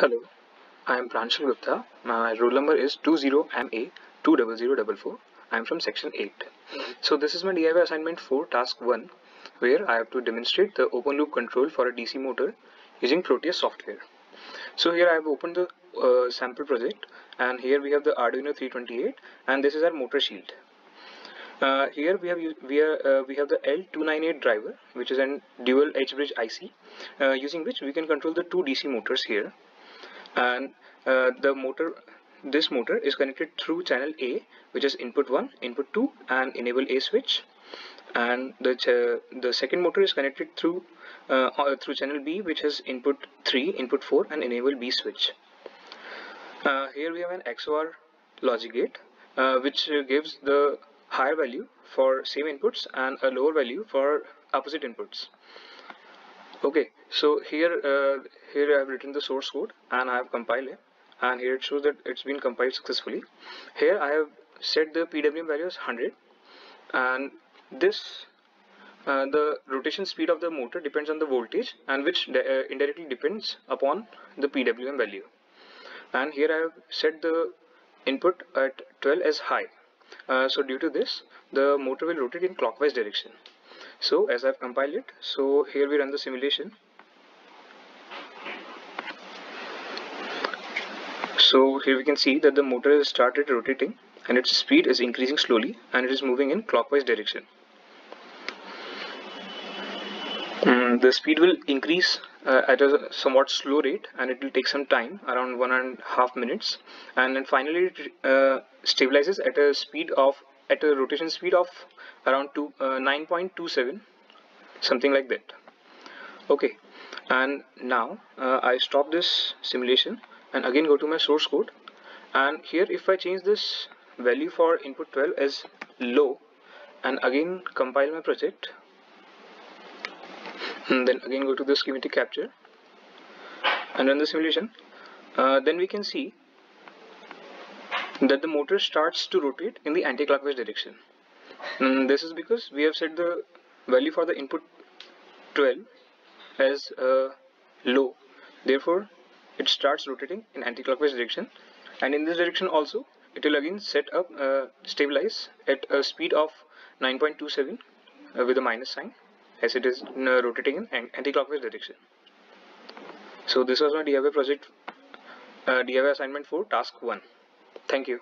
Hello, I am Pranshal Gupta. My roll number is 20MA20044. I am from section 8. So this is my DIY assignment 4 task 1, where I have to demonstrate the open loop control for a DC motor using Proteus software. So here I have opened the sample project, and here we have the Arduino 328, and this is our motor shield. Here we have the L298 driver, which is a dual H-bridge IC, using which we can control the two DC motors here. And this motor is connected through channel A, which is input 1, input 2, and enable A switch. And the second motor is connected through channel B, which has input 3, input 4, and enable B switch. Here we have an XOR logic gate, which gives the higher value for same inputs and a lower value for opposite inputs. Okay, so here I have written the source code and I have compiled it, and here it shows that it's been compiled successfully. Here I have set the PWM value as 100, and this the rotation speed of the motor depends on the voltage, and which indirectly depends upon the PWM value. And here I have set the input at 12 as high. So due to this, the motor will rotate in clockwise direction. So as I've compiled it, so here we run the simulation. So here we can see that the motor has started rotating and its speed is increasing slowly, and it is moving in clockwise direction. The speed will increase at a somewhat slow rate, and it will take some time, around 1.5 minutes, and then finally it stabilizes at a rotation speed of around 9.27, something like that. Okay, and now I stop this simulation and again go to my source code, and here if I change this value for input 12 as low and again compile my project, and then again go to the schematic capture and run the simulation, then we can see that the motor starts to rotate in the anti-clockwise direction. This is because we have set the value for the input 12 as low, therefore it starts rotating in anti-clockwise direction, and in this direction also it will again stabilize at a speed of 9.27 with a minus sign, as it is rotating in anti-clockwise direction. So this was my DIY project, DIY assignment 4 task 1. Thank you.